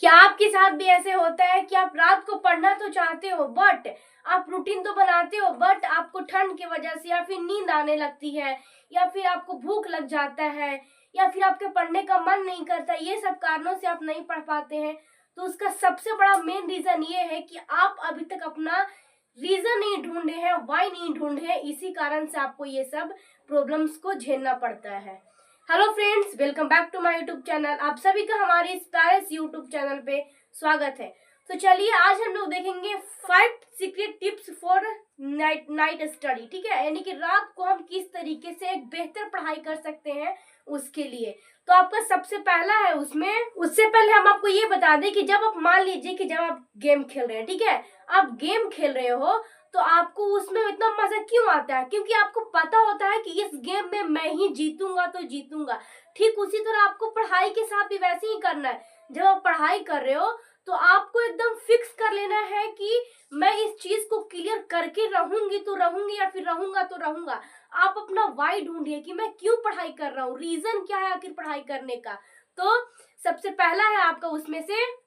क्या आपके साथ भी ऐसे होता है कि आप रात को पढ़ना तो चाहते हो बट आप रूटीन तो बनाते हो बट आपको ठंड की वजह से या फिर नींद आने लगती है या फिर आपको भूख लग जाता है या फिर आपके पढ़ने का मन नहीं करता, ये सब कारणों से आप नहीं पढ़ पाते हैं। तो उसका सबसे बड़ा मेन रीजन ये है कि आप अभी तक अपना रीजन नहीं ढूंढे हैं, वाई नहीं ढूंढे हैं, इसी कारण से आपको ये सब प्रॉब्लम्स को झेलना पड़ता है। Hello friends, welcome back to my YouTube channel. आप सभी का हमारे इस प्यारे यूट्यूब चैनल पे स्वागत है। तो चलिए आज हम लोग देखेंगे 5 secret tips for night study. ठीक है, यानी कि रात को हम किस तरीके से एक बेहतर पढ़ाई कर सकते हैं उसके लिए। तो आपका सबसे पहला है उससे पहले हम आपको ये बता दें कि जब आप मान लीजिए कि जब आप गेम खेल रहे हैं, ठीक है, आप गेम खेल रहे हो तो आपको उसमें इतना मजा क्यों आता है? क्योंकि आपको पता होता है कि इस गेम में मैं ही जीतूंगा तो जीतूंगा। ठीक उसी तरह आपको पढ़ाई के साथ भी वैसे ही करना है। जब आप पढ़ाई कर रहे हो तो आपको एकदम फिक्स कर लेना है कि मैं इस चीज को क्लियर करके रहूंगी तो रहूंगी या फिर रहूंगा तो रहूंगा। आप अपना वाई ढूंढिए कि मैं क्यों पढ़ाई कर रहा हूँ, रीजन क्या है आखिर पढ़ाई करने का। तो सबसे पहला है आपका उसमें से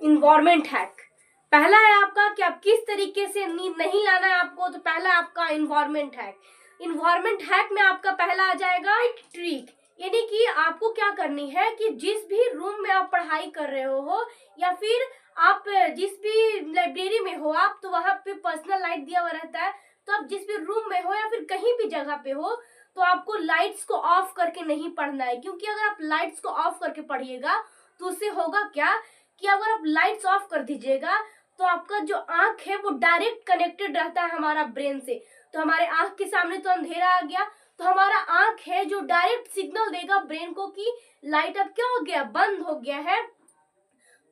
इन्वायरमेंट हैक। पहला है आपका कि आप किस तरीके से नींद नहीं लाना है आपको। तो पहला आपका इन्वायरमेंट हैक। इन्वायरमेंट हैक में आपका पहला आ जाएगा ट्रिक, यानी कि आपको क्या करनी है कि जिस भी रूम में आप पढ़ाई कर रहे हो या फिर आप जिस भी लाइब्रेरी में हो आप, तो वहां पे पर्सनल लाइट दिया हुआ रहता है। तो आप जिस भी रूम में हो या फिर कहीं भी जगह पे हो तो आपको लाइट्स को ऑफ करके नहीं पढ़ना है। क्योंकि अगर आप लाइट्स को ऑफ करके पढ़िएगा तो उससे होगा क्या कि अगर आप लाइट्स ऑफ कर दीजिएगा तो आपका जो आंख है वो डायरेक्ट कनेक्टेड रहता है हमारा ब्रेन से। तो हमारे आंख के सामने तो अंधेरा आ गया, तो हमारा आंख है जो डायरेक्ट सिग्नल देगा ब्रेन को कि लाइट अब क्या हो गया, बंद हो गया है।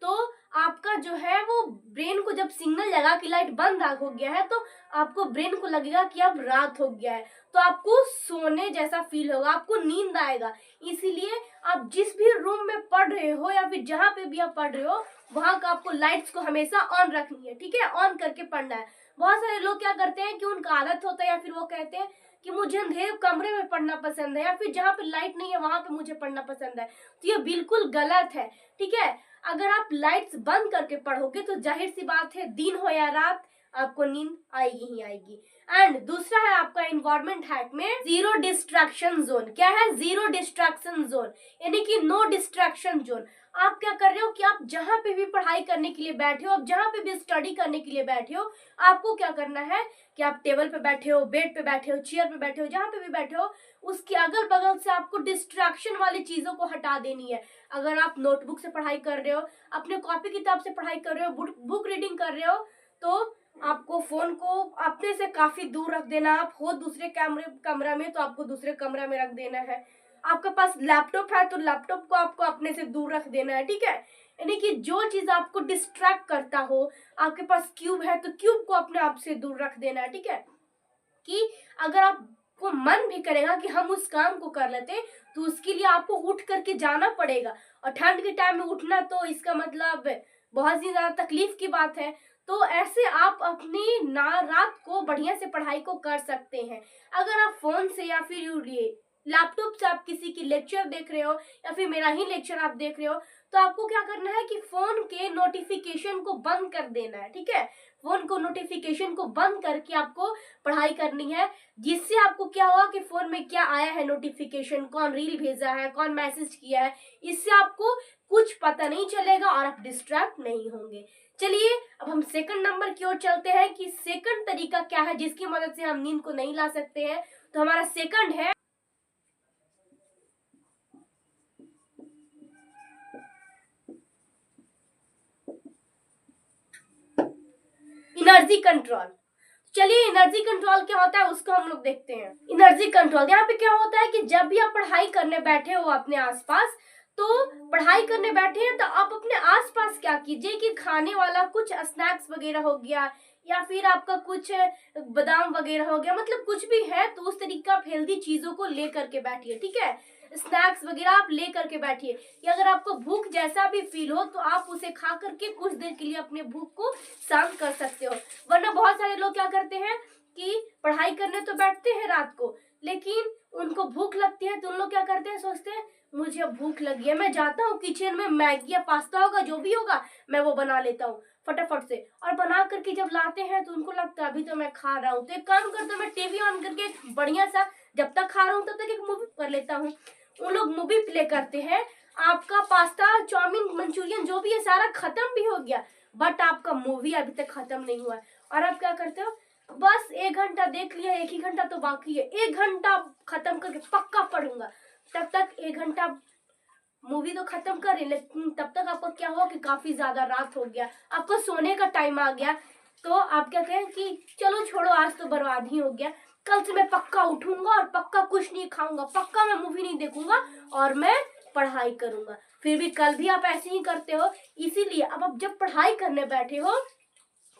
तो आपका जो है वो ब्रेन को जब सिग्नल लगा कि लाइट बंद हो गया है तो आपको ब्रेन को लगेगा कि अब रात हो गया है, तो आपको सोने जैसा फील होगा, आपको नींद आएगा। इसीलिए आप जिस भी रूम में पढ़ रहे हो या फिर जहां पे भी आप पढ़ रहे हो वहां का आपको लाइट्स को हमेशा ऑन रखनी है। ठीक है, ऑन करके पढ़ना है। बहुत सारे लोग क्या करते हैं कि उनका आदत होता है या फिर वो कहते हैं कि मुझे अंधेरे कमरे में पढ़ना पसंद है या फिर जहाँ पे लाइट नहीं है वहां पे मुझे पढ़ना पसंद है। तो ये बिल्कुल गलत है। ठीक है, अगर आप लाइट्स बंद करके पढ़ोगे तो जाहिर सी बात है दिन हो या रात आपको नींद आएगी ही आएगी। एंड दूसरा है आपका इन्वायरमेंट हैक में जीरो डिस्ट्रैक्शन जोन। क्या है जीरो डिस्ट्रैक्शन जोन? यानी कि नो डिस्ट्रैक्शन जोन। आप क्या कर रहे हो कि आप जहां पे भी पढ़ाई करने के लिए बैठे हो, आप जहां पे भी स्टडी करने के लिए बैठे हो, आपको क्या करना है कि आप टेबल पे बैठे हो, बेड पे बैठे हो, चेयर पे बैठे हो, जहां पे भी बैठे हो उसके अगल बगल से आपको डिस्ट्रैक्शन वाली चीजों को हटा देनी है। अगर आप नोटबुक से पढ़ाई कर रहे हो, अपने कॉपी किताब से पढ़ाई कर रहे हो, बुक रीडिंग कर रहे हो, तो आपको फोन को अपने से काफी दूर रख देना। आप हो दूसरे कमरा में तो आपको दूसरे कमरा में रख देना है। आपके पास लैपटॉप है तो लैपटॉप को आपको अपने से दूर रख देना है। ठीक है, यानी कि जो चीज आपको डिस्ट्रैक्ट करता हो, आपके पास क्यूब है तो क्यूब को अपने आप से दूर रख देना है। ठीक है, कि अगर आपको मन भी करेगा कि हम उस काम को कर लेते तो उसके लिए आपको उठ करके जाना पड़ेगा, और ठंड के टाइम में उठना तो इसका मतलब बहुत ही ज्यादा तकलीफ की बात है। तो ऐसे आप अपनी रात को बढ़िया से पढ़ाई को कर सकते हैं। अगर आप फोन से या फिर लैपटॉप से आप किसी की लेक्चर देख रहे हो या फिर मेरा ही लेक्चर आप देख रहे हो तो आपको क्या करना है कि फोन के नोटिफिकेशन को बंद कर देना है। ठीक है, फोन को नोटिफिकेशन को बंद करके आपको पढ़ाई करनी है, जिससे आपको क्या होगा कि फोन में क्या आया है नोटिफिकेशन, कौन रील भेजा है, कौन मैसेज किया है, इससे आपको कुछ पता नहीं चलेगा और आप डिस्ट्रैक्ट नहीं होंगे। चलिए अब हम सेकंड नंबर की ओर चलते हैं कि सेकंड तरीका क्या है जिसकी मदद से हम नींद को नहीं ला सकते हैं। तो हमारा सेकंड है एनर्जी कंट्रोल। चलिए एनर्जी कंट्रोल क्या होता है उसको हम लोग देखते हैं। एनर्जी कंट्रोल यहाँ पे क्या होता है कि जब भी आप पढ़ाई करने बैठे हो अपने आसपास, तो पढ़ाई करने बैठे हैं तो आप अपने आसपास क्या कीजिए कि खाने वाला कुछ स्नैक्स वगैरह हो गया या फिर आपका कुछ बादाम वगैरह हो गया, मतलब कुछ भी है तो उस तरीके आप हेल्दी चीजों को ले करके बैठिए। ठीक है, स्नैक्स वगैरह आप ले करके बैठिए, या अगर आपको भूख जैसा भी फील हो तो आप उसे खा करके कुछ देर के लिए अपने भूख को शांत कर सकते हो। वरना बहुत सारे लोग क्या करते हैं कि पढ़ाई करने तो बैठते हैं रात को, लेकिन उनको भूख लगती है तो उन लोग क्या करते हैं, सोचते हैं मुझे अब भूख लगी है, मैं जाता हूँ किचन में, मैगी या पास्ता होगा जो भी होगा मैं वो बना लेता हूँ फटाफट से। और बना करके जब लाते हैं तो उनको लगता है अभी तो मैं खा रहा हूँ, तो एक काम करता हूँ मैं टीवी ऑन करके बढ़िया सा जब तक खा रहा हूँ तब तक एक मूवी कर लेता हूँ। उन लोग मूवी प्ले करते हैं, आपका पास्ता चाउमीन मंचूरियन जो भी है सारा खत्म भी हो गया, बट आपका मूवी अभी तक खत्म नहीं हुआ है। और आप क्या करते हो, बस 1 घंटा देख लिया, 1 ही घंटा तो बाकी है, 1 घंटा खत्म करके पक्का पढ़ूंगा। तब तक 1 घंटा मूवी तो खत्म करे, लेकिन तब तक आपको क्या हुआ कि काफी ज्यादा रात हो गया, आपको सोने का टाइम आ गया। तो आप क्या कहें कि चलो छोड़ो आज तो बर्बाद ही हो गया, कल से मैं पक्का उठूंगा और पक्का कुछ नहीं खाऊंगा, पक्का मैं मूवी नहीं देखूंगा और मैं पढ़ाई करूंगा। फिर भी कल भी आप ऐसे ही करते हो। इसीलिए अब आप जब पढ़ाई करने बैठे हो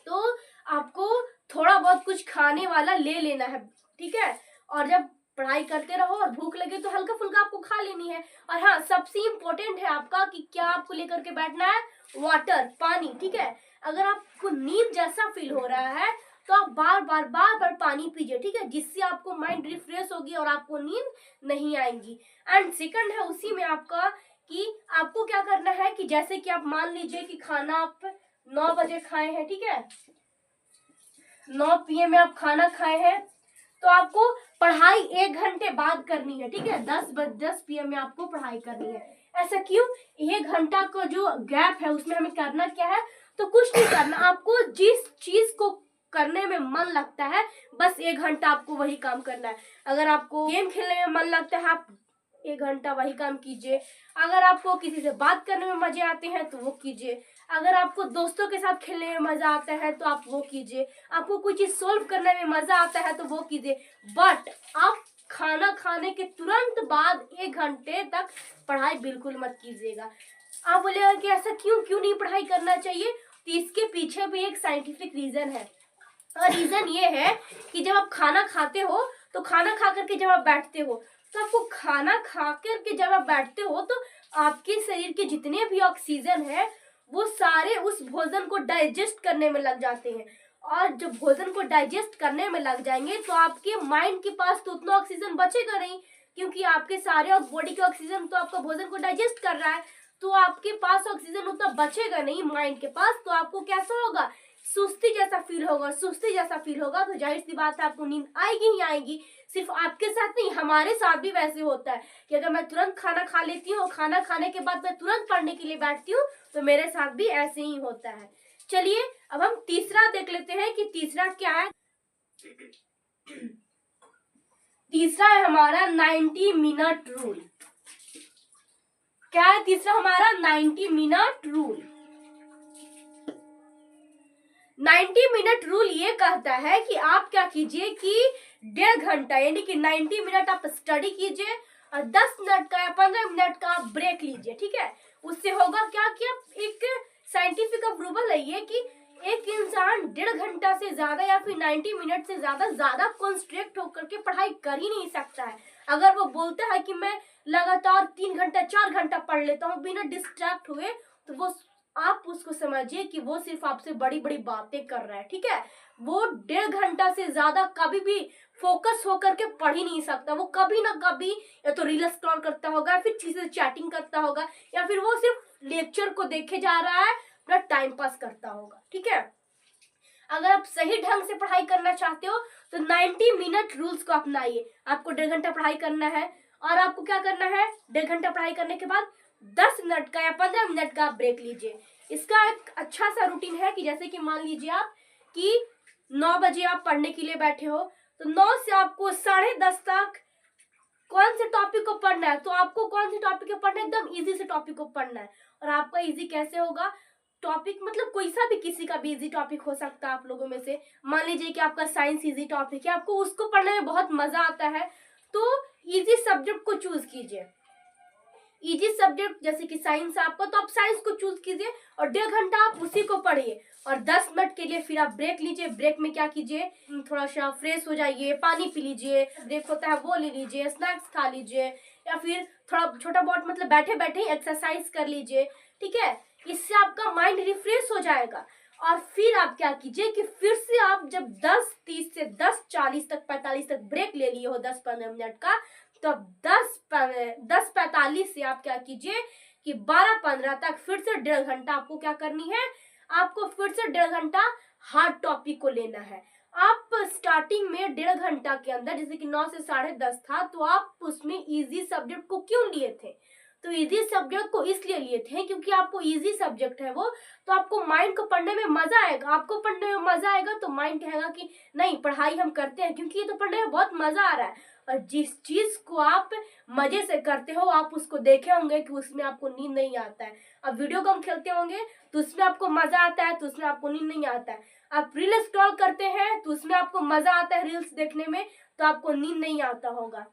तो आपको थोड़ा बहुत कुछ खाने वाला ले लेना है, ठीक है। और जब पढ़ाई करते रहो और भूख लगे तो हल्का फुल्का आपको खा लेनी है। और हाँ, सबसे इम्पोर्टेंट है आपका कि क्या आपको लेकर के बैठना है, वाटर, पानी, ठीक है। अगर आपको नींद जैसा फील हो रहा है तो आप बार बार पानी पीजिए, ठीक है, जिससे आपको माइंड रिफ्रेश होगी और आपको नींद नहीं आएगी। एंड सेकंड है उसी में आपका कि आपको क्या करना है कि जैसे कि आप मान लीजिए कि खाना आप 9 बजे खाए हैं, ठीक है, 9 PM में आप खाना खाए हैं, तो आपको पढ़ाई 1 घंटे बाद करनी है, ठीक है, 10 PM में आपको पढ़ाई करनी है। ऐसा क्यों, 1 घंटा का जो गैप है उसमें हमें करना क्या है, तो कुछ नहीं करना, आपको जिस चीज को करने में मन लगता है बस 1 घंटा आपको वही काम करना है। अगर आपको गेम खेलने में मन लगता है आप 1 घंटा वही काम कीजिए। अगर आपको किसी से बात करने में मजे आते हैं तो वो कीजिए। अगर आपको दोस्तों के साथ खेलने में मजा आता है तो आप वो कीजिए। आपको कोई चीज सोल्व करने में मजा आता है तो वो कीजिए। बट आप खाना खाने के तुरंत बाद 1 घंटे तक पढ़ाई बिल्कुल मत कीजिएगा। आप बोलेगा कि ऐसा क्यों क्यों नहीं पढ़ाई करना चाहिए, तो इसके पीछे भी एक साइंटिफिक रीजन है। और रीजन ये है कि जब आप खाना खाते हो तो खाना खा करके जब आप बैठते हो तो आपको खाना खा करके जब आप बैठते हो तो आपके शरीर के जितने भी ऑक्सीजन है वो सारे उस भोजन को डाइजेस्ट करने में लग जाते हैं। और जब भोजन को डाइजेस्ट करने में लग जाएंगे तो आपके माइंड के पास तो उतना ऑक्सीजन बचेगा नहीं, क्योंकि आपके सारे बॉडी के ऑक्सीजन तो आपका भोजन को डाइजेस्ट कर रहा है, तो आपके पास ऑक्सीजन उतना बचेगा नहीं माइंड के पास। तो आपको कैसा होगा, सुस्ती जैसा फील होगा। सुस्ती जैसा फील होगा तो जाहिर सी बात है आपको नींद आएगी ही आएगी। सिर्फ आपके साथ नहीं, हमारे साथ भी वैसे होता है कि अगर मैं तुरंत खाना खा लेती हूँ, खाना खाने के बाद मैं तुरंत पढ़ने के लिए बैठती हूँ, तो मेरे साथ भी ऐसे ही होता है। चलिए अब हम तीसरा देख लेते हैं कि तीसरा क्या है। तीसरा है हमारा 90 मिनट रूल। क्या है तीसरा हमारा, 90 मिनट रूल। 90 मिनट रूल ये कहता है कि आप क्या कीजिए कि 1.5 घंटा यानी कि 90 मिनट आप स्टडी कीजिए और 10 मिनट का या 15 मिनट का आप ब्रेक लीजिए, ठीक है। उससे होगा क्या कि आप एक साइंटिफिक अप्रूवल है ये कि एक इंसान 1.5 घंटा से ज्यादा या फिर 90 मिनट से ज्यादा कॉन्सेंट्रेट होकर के पढ़ाई कर ही नहीं सकता है। अगर वो बोलता है कि मैं लगातार 3 घंटा 4 घंटा पढ़ लेता हूँ बिना डिस्ट्रैक्ट हुए, तो वो आप उसको समझिए कि वो सिर्फ आपसे बड़ी बड़ी बातें कर रहा है, ठीक है। वो 1.5 घंटा से ज्यादा कभी भी फोकस होकर के पढ़ ही नहीं सकता। वो कभी ना कभी या तो रील स्क्रॉल करता होगा या फिर किसी से चैटिंग करता होगा या फिर वो सिर्फ लेक्चर को देखे जा रहा है, अपना टाइम पास करता होगा, ठीक है। अगर आप सही ढंग से पढ़ाई करना चाहते हो तो 90 मिनट रूल्स को अपनाइए। आपको 1.5 घंटा पढ़ाई करना है और आपको क्या करना है, 1.5 घंटा पढ़ाई करने के बाद 10 मिनट का या 15 मिनट का ब्रेक लीजिए। इसका एक अच्छा सा रूटीन है कि जैसे कि मान लीजिए आप कि 9 बजे आप पढ़ने के लिए बैठे हो, तो 9 से आपको 10:30 तक कौन से टॉपिक को पढ़ना है, तो आपको कौन से टॉपिक को पढ़ना है, एकदम इजी से टॉपिक को पढ़ना है। और आपका इजी कैसे होगा, टॉपिक मतलब कोई सा भी, किसी का भी इजी टॉपिक हो सकता है आप लोगों में से। मान लीजिए कि आपका साइंस इजी टॉपिक है, आपको उसको पढ़ने में बहुत मजा आता है, तो इजी सब्जेक्ट को चूज कीजिए। इजी सब्जेक्ट जैसे कि साइंस आपका, तो आप साइंस को चूज कीजिए और 1.5 घंटा आप उसी को पढ़िए और 10 मिनट के लिए फिर आप ब्रेक लीजिए। ब्रेक में क्या कीजिए, थोड़ा सा फ्रेश हो जाइए, पानी पी लीजिए, ब्रेक होता है वो ले लीजिए, स्नैक्स खा लीजिए या फिर थोड़ा छोटा बहुत मतलब बैठे बैठे ही एक्सरसाइज कर लीजिए, ठीक है। इससे आपका माइंड रिफ्रेश हो जाएगा और फिर आप क्या कीजिए कि फिर से आप जब 10:30 से 10:40 तक 45 तक ब्रेक ले लिए हो 10-15 मिनट का, तो 10:45 से आप क्या कीजिए कि 12:15 तक फिर से 1.5 घंटा आपको क्या करनी है, आपको फिर से 1.5 घंटा हार्ड टॉपिक को लेना है। आप स्टार्टिंग में 1.5 घंटा के अंदर जैसे कि 9 से 10:30 था, तो आप उसमें इजी सब्जेक्ट को क्यों लिए थे? तो इजी सब्जेक्ट को इसलिए लिए थे क्योंकि आपको इजी सब्जेक्ट है वो, तो आपको माइंड को पढ़ने में मजा आएगा। आपको पढ़ने में मजा आएगा तो माइंड कहेगा कि नहीं, पढ़ाई हम करते हैं क्योंकि ये तो पढ़ने में बहुत मजा आ रहा है। और जिस चीज को आप मजे से करते हो, आप उसको देखे होंगे कि उसमें आपको नींद नहीं आता है। अब वीडियो गेम खेलते होंगे तो उसमें आपको मजा आता है, तो उसमें आपको नींद नहीं आता है। आप रील स्क्रॉल करते हैं तो उसमें आपको मजा आता है रील्स देखने में, तो आपको नींद नहीं आता होगा।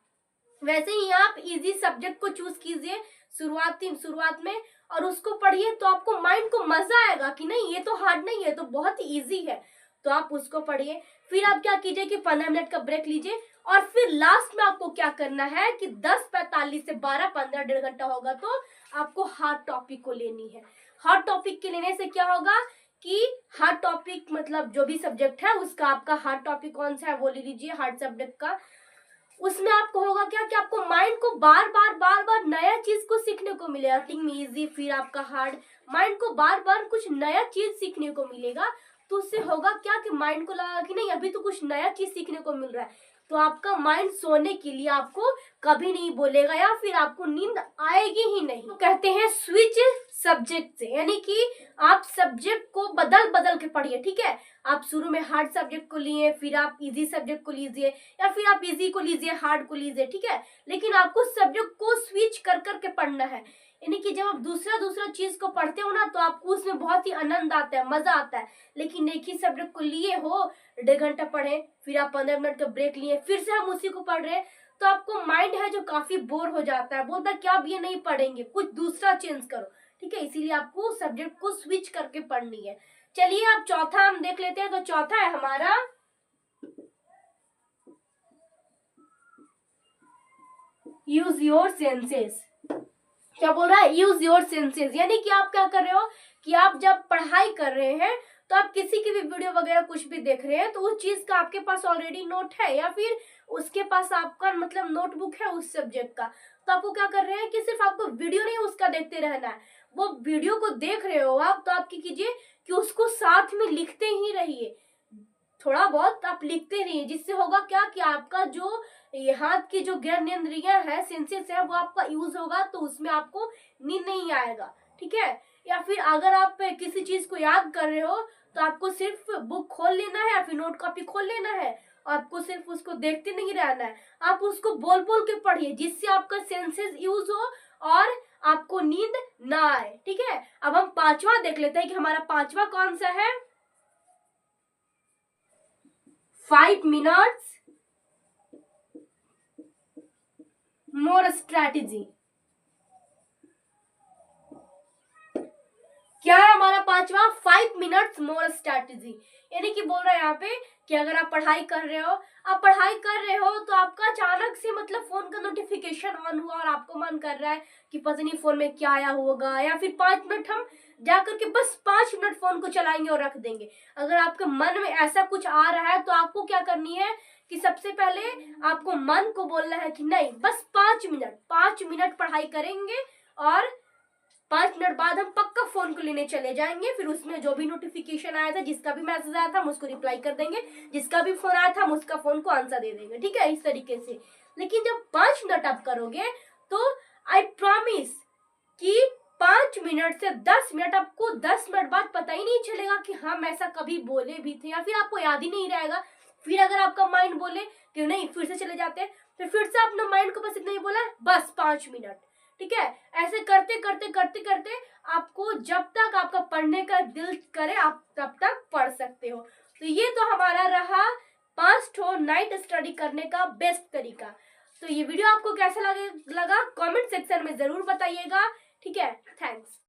वैसे ही आप इजी सब्जेक्ट को चूज कीजिए शुरुआत में, और उसको पढ़िए तो आपको माइंड को मजा आएगा कि नहीं ये तो हार्ड नहीं है, तो बहुत ही इजी है, तो आप उसको पढ़िए। फिर आप क्या कीजिए कि 15 मिनट का ब्रेक लीजिए, और फिर लास्ट में आपको क्या करना है कि 10:45 से 12:15 1.5 घंटा होगा, तो आपको हार्ड टॉपिक को लेनी है। हार्ड टॉपिक के लेने से क्या होगा कि हार्ड टॉपिक मतलब जो भी सब्जेक्ट है उसका आपका हार्ड टॉपिक कौन सा है वो ले लीजिए हार्ड सब्जेक्ट का। उसमें आपको होगा क्या कि आपको माइंड को बार बार नया चीज को सीखने को मिलेगा। स्टार्टिंग में इजी, फिर आपका हार्ड, माइंड को बार बार कुछ नया चीज सीखने को मिलेगा। तो उससे होगा क्या कि माइंड को लगा कि नहीं अभी तो कुछ नया चीज सीखने को मिल रहा है, तो आपका माइंड सोने के लिए आपको कभी नहीं बोलेगा, या फिर आपको नींद आएगी ही नहीं। तो कहते हैं स्विच सब्जेक्ट से, यानी कि आप सब्जेक्ट को बदल बदल के पढ़िए। ठीक है, आप शुरू में हार्ड सब्जेक्ट को लिए, फिर आप इजी सब्जेक्ट को लीजिए, या फिर आप इजी को लीजिए हार्ड को लीजिए। ठीक है, लेकिन आपको सब्जेक्ट को स्विच कर करके पढ़ना है। यानी कि जब आप दूसरा चीज को पढ़ते हो ना, तो आपको उसमें बहुत ही आनंद आता है, मजा आता है। लेकिन एक ही सब्जेक्ट को लिए हो, 1.5 घंटा पढ़े, फिर आप 15 मिनट का ब्रेक लिए, फिर से हम उसी को पढ़ रहे हैं, तो आपको माइंड है जो काफी बोर हो जाता है, बोलता है क्या अब ये नहीं पढ़ेंगे, कुछ दूसरा चेंज करो। ठीक है, इसीलिए आपको सब्जेक्ट को स्विच करके पढ़नी है। चलिए अब चौथा हम देख लेते हैं। तो चौथा है हमारा यूज योर सेंसेस। क्या बोल रहा है? यूज योर सेंसेस, यानी कि आप क्या कर रहे हो कि आप जब पढ़ाई कर रहे हैं तो आप किसी की भी वीडियो वगैरह कुछ भी देख रहे हैं, तो उस चीज का आपके पास ऑलरेडी नोट है, या फिर उसके पास आपका मतलब नोटबुक है उस सब्जेक्ट का। तो आपको क्या कर रहे हैं कि सिर्फ आपको वीडियो नहीं उसका देखते रहना है, वो वीडियो को देख रहे हो आप, तो आप क्या कीजिए कि उसको साथ में लिखते ही रहिए। थोड़ा बहुत आप लिखते रहिए, जिससे होगा क्या कि आपका जो ये हाथ की जो ज्ञानेंद्रियां है, सेंसेस है, वो आपका यूज होगा, तो उसमें आपको नींद नहीं आएगा। ठीक है, या फिर अगर आप किसी चीज को याद कर रहे हो, तो आपको सिर्फ बुक खोल लेना है या फिर नोट कॉपी खोल लेना है, आपको सिर्फ उसको देखते नहीं रहना है, आप उसको बोल बोल के पढ़िए, जिससे आपका सेंसेस यूज हो और आपको नींद ना आए। ठीक है, अब हम पांचवा देख लेते हैं कि हमारा पांचवा कौन सा है। 5 minutes more strategy। क्या है हमारा पांचवा? 5 minutes more strategy। यानी कि बोल रहा है यहाँ पे कि अगर आप पढ़ाई कर रहे हो, तो आपका अचानक से मतलब फोन का नोटिफिकेशन ऑन हुआ और आपको मन कर रहा है कि पता नहीं फोन में क्या आया होगा, या फिर 5 मिनट हम जाकर के बस 5 मिनट फोन को चलाएंगे और रख देंगे। अगर आपके मन में ऐसा कुछ आ रहा है, तो आपको क्या करनी है कि सबसे पहले आपको मन को बोलना है कि नहीं, बस 5 मिनट पढ़ाई करेंगे, और 5 मिनट बाद हम पक्का फोन को लेने चले जाएंगे। फिर उसमें जो भी नोटिफिकेशन आया था, जिसका भी मैसेज आया था, हम उसको रिप्लाई कर देंगे, जिसका भी फोन आया था हम उसका फोन को आंसर दे देंगे। ठीक है, इस तरीके से। लेकिन जब 5 मिनट आप करोगे, तो आई प्रॉमिस कि 5 मिनट से 10 मिनट, आपको 10 मिनट बाद पता ही नहीं चलेगा कि हम ऐसा कभी बोले भी थे, या फिर आपको याद ही नहीं रहेगा। फिर अगर आपका माइंड बोले कि नहीं फिर से चले जाते हैं, तो फिर से अपने माइंड को बस इतना ही बोला बस 5 मिनट। ठीक है, ऐसे करते करते आपको जब तक आपका पढ़ने का दिल करे, आप तब तक पढ़ सकते हो। तो ये तो हमारा रहा 5 नाइट स्टडी करने का बेस्ट तरीका। तो ये वीडियो आपको कैसा लगा कमेंट सेक्शन में जरूर बताइएगा। ठीक है, थैंक्स।